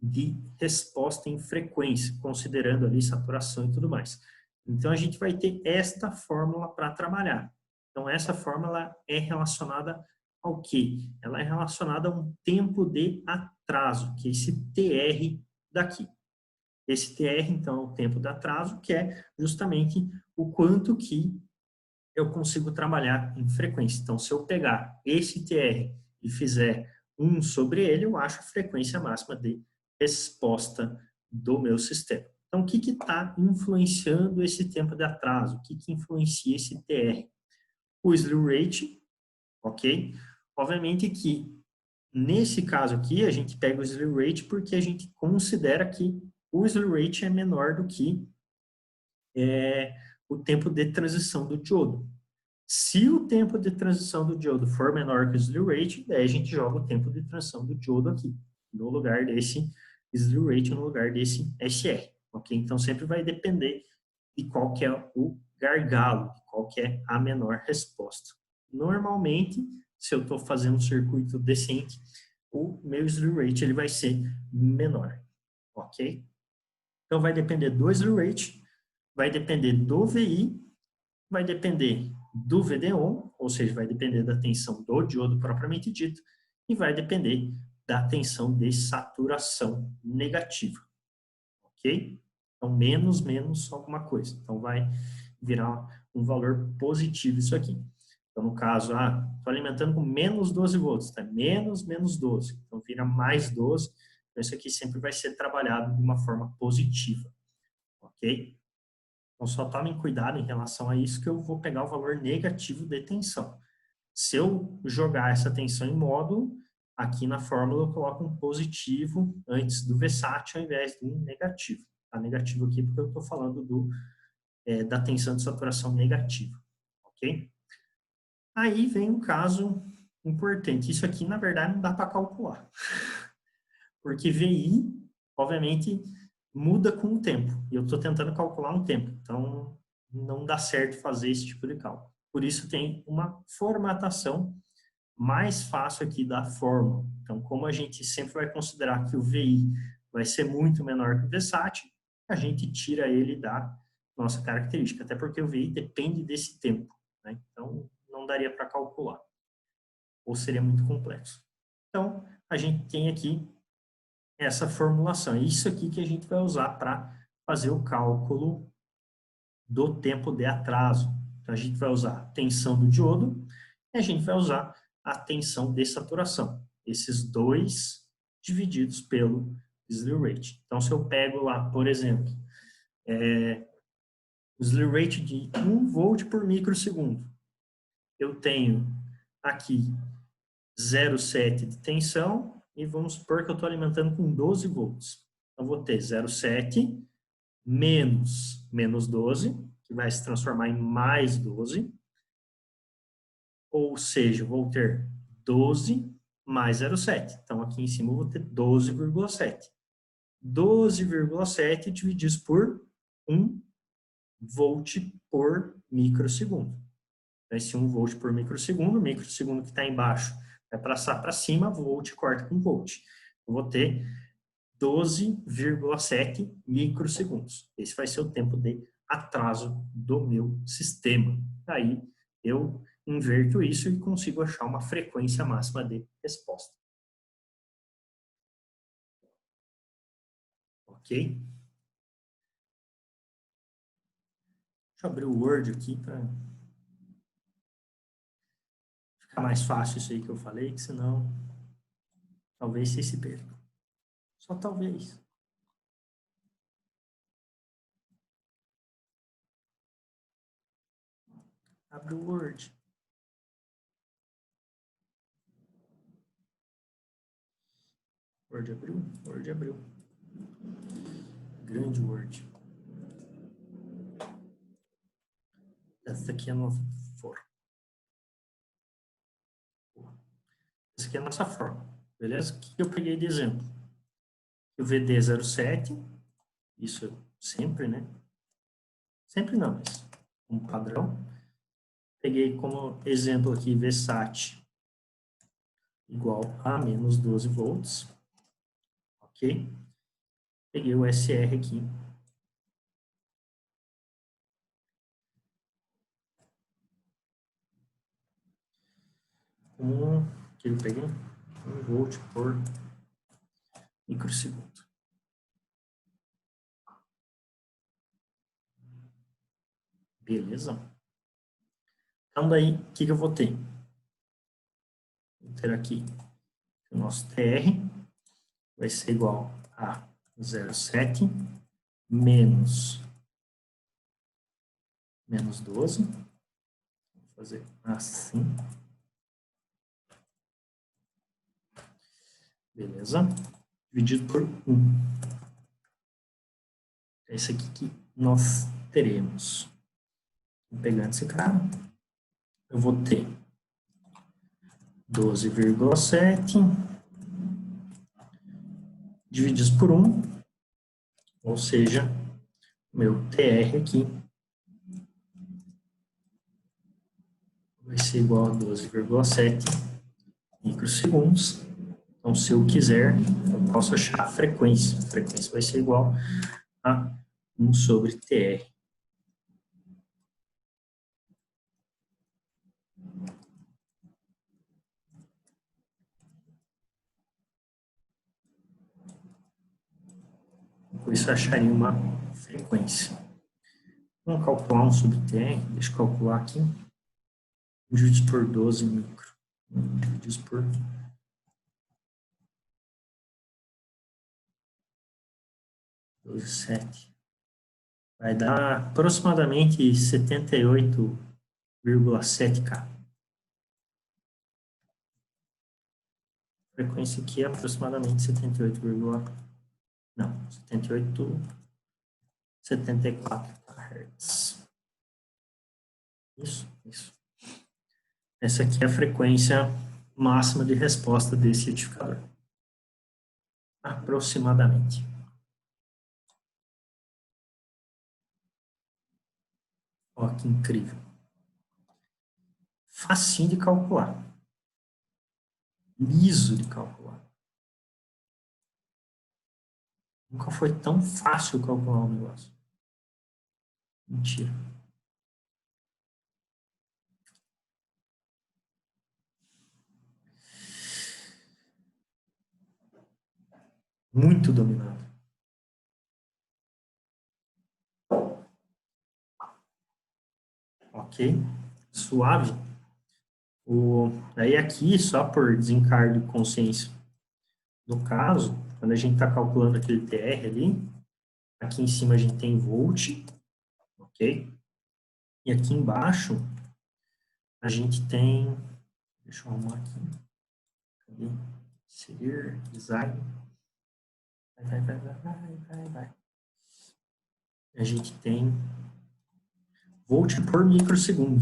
de resposta em frequência, considerando ali saturação e tudo mais. Então, a gente vai ter esta fórmula para trabalhar. Então, essa fórmula é relacionada ao quê? Ela é relacionada a um tempo de atraso, que é esse TR daqui. Esse TR, então, é o tempo de atraso, que é justamente o quanto que eu consigo trabalhar em frequência. Então, se eu pegar esse TR e fizer 1 sobre ele, eu acho a frequência máxima de resposta do meu sistema. Então, o que está influenciando esse tempo de atraso? O que influencia esse TR? O slew rate, ok? Obviamente que, nesse caso aqui, a gente pega o slew rate porque a gente considera que o slew rate é menor do que o tempo de transição do diodo. Se o tempo de transição do diodo for menor que o slew rate, daí a gente joga o tempo de transição do diodo aqui, no lugar desse slew rate, no lugar desse SR, ok? Então, sempre vai depender de qual que é o gargalo, qual que é a menor resposta. Normalmente, se eu estou fazendo um circuito decente, o meu slew rate ele vai ser menor, ok? Então, vai depender do slew rate, vai depender do VI, vai depender do VD-ON, ou seja, vai depender da tensão do diodo propriamente dito, e vai depender da tensão de saturação negativa, ok? Então, menos alguma coisa. Então, vai virar um valor positivo isso aqui. Então, no caso, estou alimentando com menos 12 volts, tá? Menos 12. Então, vira mais 12. Então, isso aqui sempre vai ser trabalhado de uma forma positiva, ok? Então, só tomem cuidado em relação a isso, que eu vou pegar o valor negativo de tensão. Se eu jogar essa tensão em módulo, aqui na fórmula eu coloco um positivo antes do VSAT ao invés de um negativo. Tá negativo aqui porque eu estou falando da tensão de saturação negativa, ok? Aí vem um caso importante. Isso aqui, na verdade, não dá para calcular. Porque VI, obviamente, muda com o tempo. E eu estou tentando calcular um tempo. Então, não dá certo fazer esse tipo de cálculo. Por isso, tem uma formatação mais fácil aqui da fórmula. Então, como a gente sempre vai considerar que o VI vai ser muito menor que o VSAT, a gente tira ele da nossa característica. Até porque o VI depende desse tempo, né? Então, não daria para calcular. Ou seria muito complexo. Então, a gente tem aqui essa formulação. É isso aqui que a gente vai usar para fazer o cálculo do tempo de atraso. Então, a gente vai usar a tensão do diodo e a gente vai usar a tensão de saturação. Esses dois divididos pelo slew rate. Então, se eu pego lá, por exemplo, o slew rate de 1 volt por microsegundo, eu tenho aqui 0,7 de tensão e vamos supor que eu estou alimentando com 12 volts. Então, vou ter 0,7 menos 12, que vai se transformar em mais 12, ou seja, vou ter 12 mais 0,7. Então, aqui em cima eu vou ter 12,7. 12,7 divididos por 1 volt por microsegundo. Então, esse 1 volt por microsegundo, o microsegundo que está embaixo vai passar para cima, volt corta com volt. Eu vou ter 12,7 microsegundos. Esse vai ser o tempo de atraso do meu sistema. Aí eu inverto isso e consigo achar uma frequência máxima de resposta. Ok? Deixa eu abrir o Word aqui para ficar mais fácil isso aí que eu falei, que senão talvez você se perca. Só talvez. Abre o Word. Word abriu? Word abriu. Grande Word. Essa aqui é a nossa forma. Essa aqui é a nossa forma. Beleza? O que eu peguei de exemplo? O VD07, isso sempre, né? Sempre não, mas um padrão. Peguei como exemplo aqui VSAT igual a menos 12 volts. Ok? Peguei o SR aqui. Que eu peguei? 1 volt por microsegundo. Beleza? Então, daí, o que eu vou ter? Vou ter aqui o nosso TR vai ser igual a 0,7 menos 12. Vou fazer assim. Beleza? Dividido por 1. É esse aqui que nós teremos. Pegando esse cara, eu vou ter 12,7 divididos por 1, ou seja, meu TR aqui vai ser igual a 12,7 microsegundos. Então, se eu quiser, eu posso achar a frequência. A frequência vai ser igual a 1 sobre TR. Com isso, eu acharia uma frequência. Vamos calcular 1 sobre TR. Deixa eu calcular aqui. 1 dividido por 12 micro. 1 dividido por 12,7. Vai dar aproximadamente 78,7K. A frequência aqui é aproximadamente 78, não, 74 Hz. Isso. Essa aqui é a frequência máxima de resposta desse retificador. Aproximadamente. Olha que incrível. Facinho de calcular. Liso de calcular. Nunca foi tão fácil calcular um negócio. Mentira. Muito dominado. Ok? Suave. Aí aqui, só por desencargo de consciência, no caso, quando a gente está calculando aquele TR ali, aqui em cima a gente tem volt, ok? E aqui embaixo a gente tem, deixa eu arrumar aqui, cadê? Inserir, design, vai. A gente tem volt por microsegundo,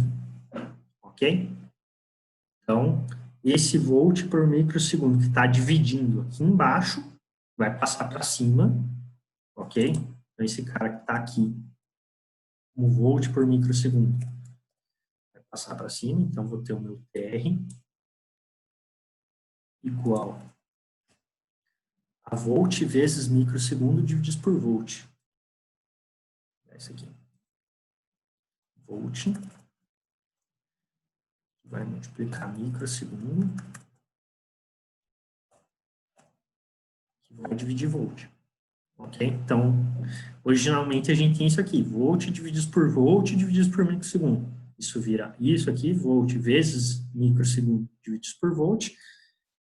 ok? Então, esse volt por microsegundo que está dividindo aqui embaixo, vai passar para cima, ok? Então, esse cara que está aqui, um volt por microsegundo, vai passar para cima, então vou ter o meu TR igual a volt vezes microsegundo dividido por volt. É isso aqui. Volt vai multiplicar microsegundo, que vai dividir volt. Ok? Então, originalmente a gente tem isso aqui, volt dividido por microsegundo. Isso vira isso aqui, volt vezes microsegundo dividido por volt.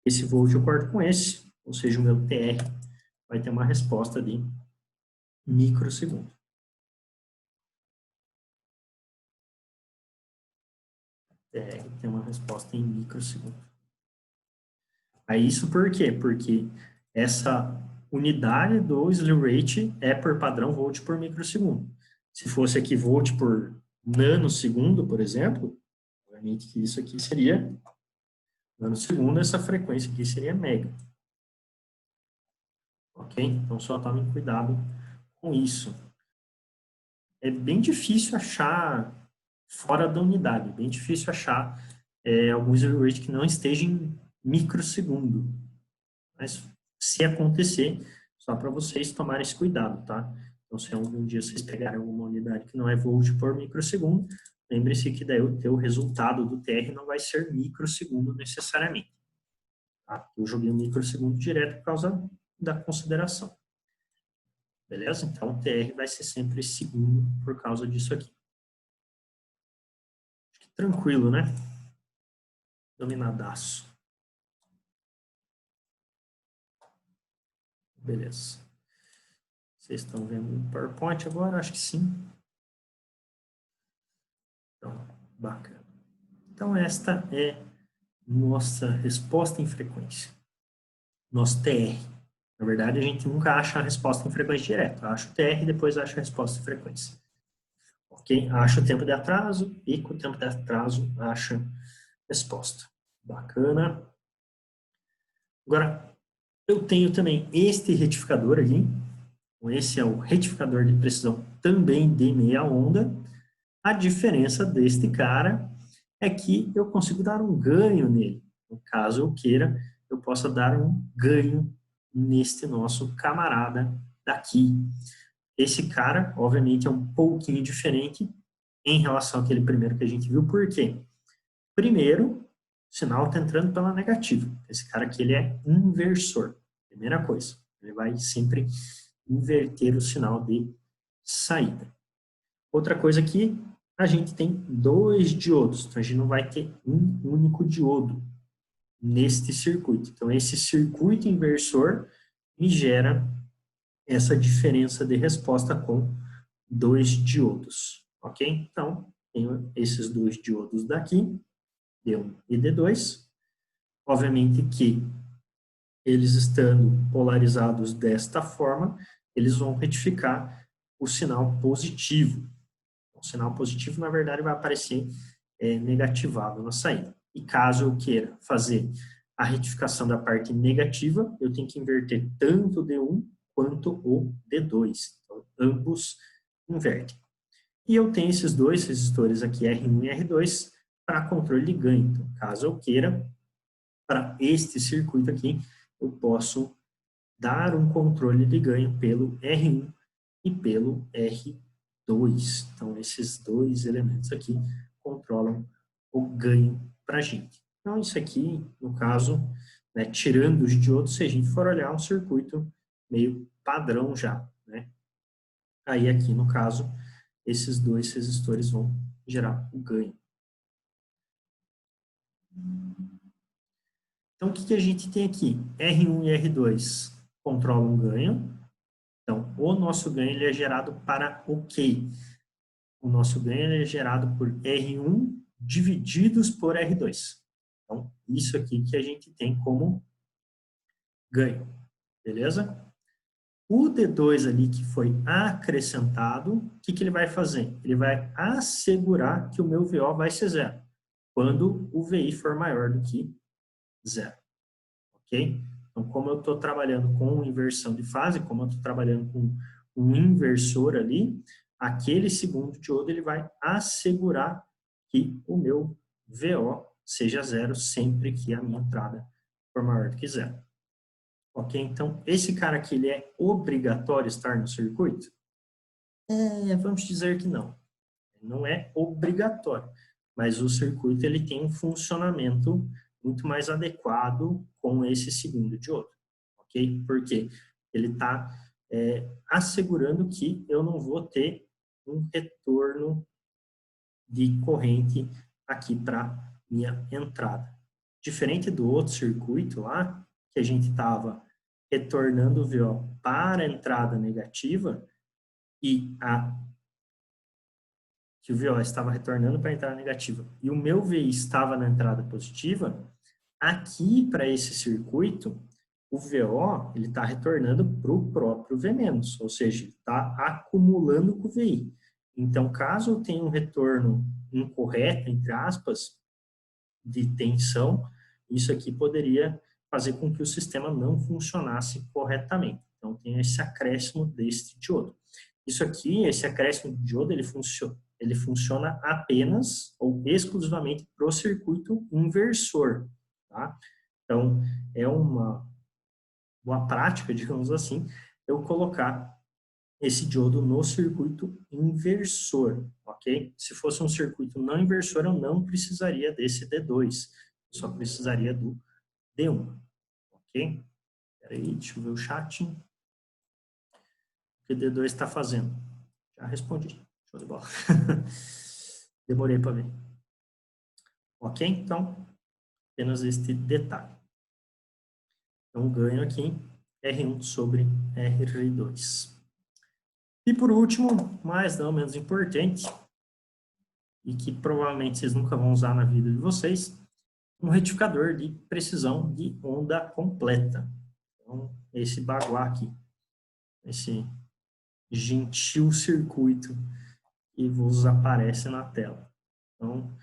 Esse volt eu corto com esse, ou seja, o meu TR vai ter uma resposta de microsegundo. TR tem uma resposta em microsegundo. Aí isso por quê? Porque essa unidade do slew rate é por padrão volt por microsegundo. Se fosse aqui volt por nanosegundo, por exemplo, obviamente que isso aqui seria nanosegundo, essa frequência aqui seria mega. Ok? Então só tomem cuidado com isso. É bem difícil achar fora da unidade, bem difícil achar algum slew rate que não esteja em microsegundo. Mas se acontecer, só para vocês tomarem esse cuidado, tá? Então, se algum dia vocês pegarem alguma unidade que não é volt por microsegundo, lembre-se que daí o resultado do TR não vai ser microsegundo necessariamente. Tá? Eu joguei um microsegundo direto por causa da consideração. Beleza? Então, o TR vai ser sempre segundo por causa disso aqui. Acho que tranquilo, né? Dominadaço. Beleza. Vocês estão vendo o PowerPoint agora? Acho que sim. Então, bacana. Então, esta é nossa resposta em frequência. nosso TR. Na verdade, a gente nunca acha a resposta em frequência direta. Acha o TR e depois acha a resposta em frequência. Ok? Acha o tempo de atraso e com o tempo de atraso acha resposta. Bacana. Agora, eu tenho também este retificador aqui. Esse é o retificador de precisão também de meia onda. A diferença deste cara é que eu consigo dar um ganho nele. No caso eu queira, eu possa dar um ganho neste nosso camarada daqui. Esse cara, obviamente, é um pouquinho diferente em relação àquele primeiro que a gente viu. Por quê? Primeiro, o sinal está entrando pela negativa. Esse cara aqui ele é inversor. Primeira coisa, ele vai sempre inverter o sinal de saída. Outra coisa aqui, a gente tem dois diodos, então a gente não vai ter um único diodo neste circuito. Então esse circuito inversor me gera essa diferença de resposta com dois diodos, ok? Então, tenho esses dois diodos daqui, D1 e D2. Obviamente que eles estando polarizados desta forma, eles vão retificar o sinal positivo. O sinal positivo, na verdade, vai aparecer negativado na saída. E caso eu queira fazer a retificação da parte negativa, eu tenho que inverter tanto o D1 quanto o D2. Então, ambos invertem. E eu tenho esses dois resistores aqui, R1 e R2, para controle de ganho. Então, caso eu queira, para este circuito aqui, eu posso dar um controle de ganho pelo R1 e pelo R2. Então, esses dois elementos aqui controlam o ganho para a gente. Então, isso aqui, no caso, né, tirando os diodos, se a gente for olhar um circuito meio padrão já, né? Aí aqui, no caso, esses dois resistores vão gerar o ganho. Então, o que a gente tem aqui? R1 e R2 controlam o ganho. Então, o nosso ganho ele é gerado para o quê? O nosso ganho ele é gerado por R1 divididos por R2. Então, isso aqui que a gente tem como ganho. Beleza? O D2 ali que foi acrescentado, o que ele vai fazer? Ele vai assegurar que o meu VO vai ser zero, quando o VI for maior do que zero. Ok? Então, como eu estou trabalhando com inversão de fase, como eu estou trabalhando com um inversor ali, aquele segundo diodo ele vai assegurar que o meu VO seja zero sempre que a minha entrada for maior do que zero. Ok? Então, esse cara aqui, ele é obrigatório estar no circuito? Vamos dizer que não. Não é obrigatório, mas o circuito ele tem um funcionamento muito mais adequado com esse segundo diodo, ok? Porque ele está assegurando que eu não vou ter um retorno de corrente aqui para minha entrada. Diferente do outro circuito lá, que a gente estava retornando o VO para a entrada negativa e que o VO estava retornando para a entrada negativa e o meu VI estava na entrada positiva, aqui para esse circuito, o VO ele está retornando para o próprio V-, ou seja, está acumulando com o VI. Então, caso eu tenha um retorno incorreto, entre aspas, de tensão, isso aqui poderia fazer com que o sistema não funcionasse corretamente. Então, tem esse acréscimo deste diodo. Isso aqui, esse acréscimo de diodo, ele funciona apenas ou exclusivamente para o circuito inversor. Tá? Então, é uma prática, digamos assim, eu colocar esse diodo no circuito inversor, ok? Se fosse um circuito não inversor, eu não precisaria desse D2, eu só precisaria do D1, ok? Espera aí, deixa eu ver o chat. O que o D2 está fazendo? Já respondi, show de bola. Demorei para ver. Ok? Então, apenas este detalhe. Então, ganho aqui R1 sobre R2. E por último, mas não menos importante, e que provavelmente vocês nunca vão usar na vida de vocês, um retificador de precisão de onda completa. Então, esse baguá aqui, esse gentil circuito que vos aparece na tela. Então,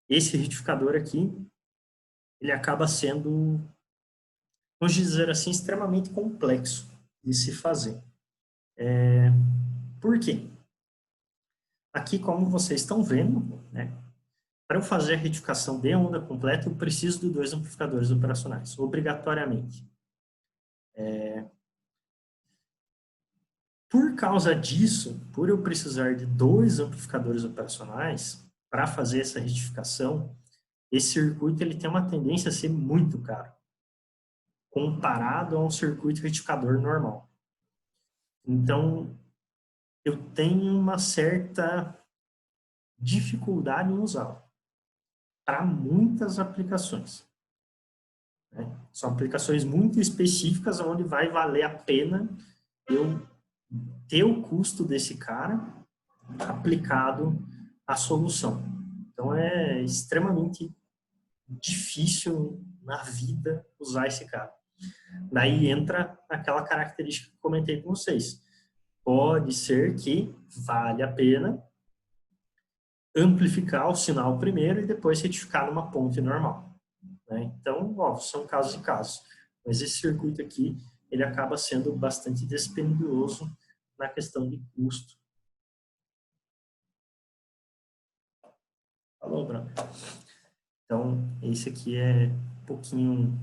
esse retificador aqui, ele acaba sendo, vamos dizer assim, extremamente complexo de se fazer. Por quê? Aqui, como vocês estão vendo, né, para eu fazer a retificação de onda completa, eu preciso de 2 amplificadores operacionais, obrigatoriamente. Por causa disso, por eu precisar de 2 amplificadores operacionais para fazer essa retificação, esse circuito ele tem uma tendência a ser muito caro, comparado a um circuito retificador normal. Então, eu tenho uma certa dificuldade em usá-lo para muitas aplicações. Né? São aplicações muito específicas onde vai valer a pena eu ter o custo desse cara aplicado à solução. Então, é extremamente difícil na vida usar esse cara. Daí entra aquela característica que comentei com vocês. Pode ser que vale a pena amplificar o sinal primeiro e depois retificar numa ponte normal. Né? Então, ó, são casos e casos. Mas esse circuito aqui, ele acaba sendo bastante dispendioso na questão de custo. Falou, Bruno? Então, esse aqui é um pouquinho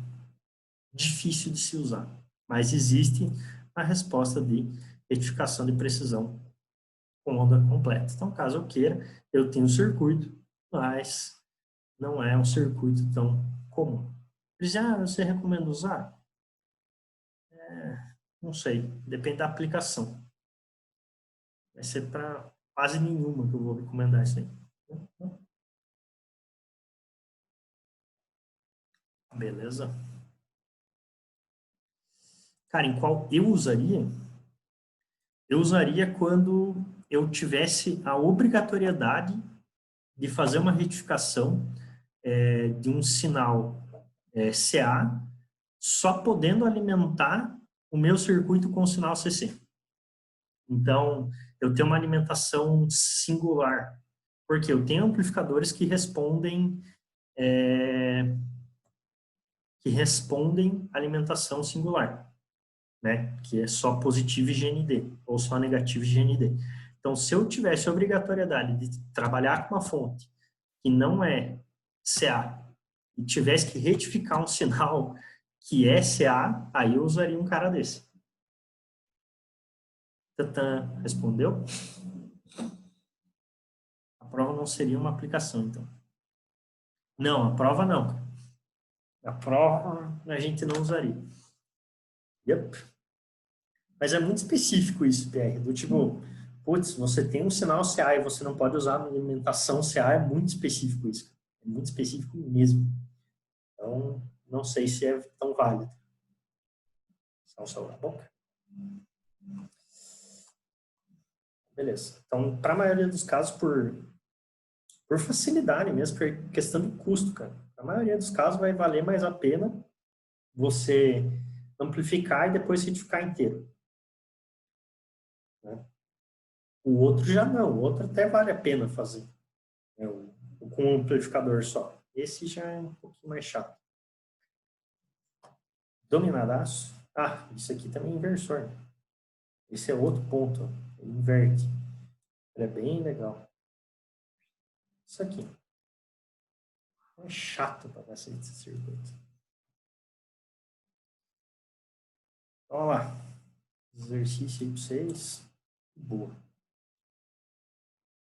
difícil de se usar. Mas existe a resposta de retificação de precisão com onda completa. Então, caso eu queira, eu tenho um circuito, mas não é um circuito tão comum. Já você recomenda usar? Não sei, depende da aplicação. Vai ser para quase nenhuma que eu vou recomendar isso aí. Beleza? Cara, em qual eu usaria? Eu usaria quando eu tivesse a obrigatoriedade de fazer uma retificação de um sinal CA, só podendo alimentar o meu circuito com o sinal CC. Então, eu tenho uma alimentação singular, porque eu tenho amplificadores que respondem alimentação singular, né? Que é só positivo e GND, ou só negativo e GND. Então, se eu tivesse a obrigatoriedade de trabalhar com uma fonte que não é CA e tivesse que retificar um sinal que é CA, aí eu usaria um cara desse. Tantã, respondeu? A prova não seria uma aplicação, então. Não, a prova não. A prova a gente não usaria. Yep. Mas é muito específico isso, PR, do tipo, putz, você tem um sinal CA e você não pode usar na alimentação CA, é muito específico isso. É muito específico mesmo. Então, não sei se é tão válido. Só um salvar a boca. Beleza. Então, para a maioria dos casos, por facilidade mesmo, por questão de custo, cara. Na maioria dos casos vai valer mais a pena você amplificar e depois retificar inteiro. Né? O outro já não, o outro até vale a pena fazer. Né? Com um amplificador só. Esse já é um pouquinho mais chato. Dominadaço. Ah, isso aqui também é inversor. Né? Esse é outro ponto. Ele inverte. Ele é bem legal. Isso aqui. É chato para cacete esse circuito. Então, olha lá. Exercício aí para vocês. Boa.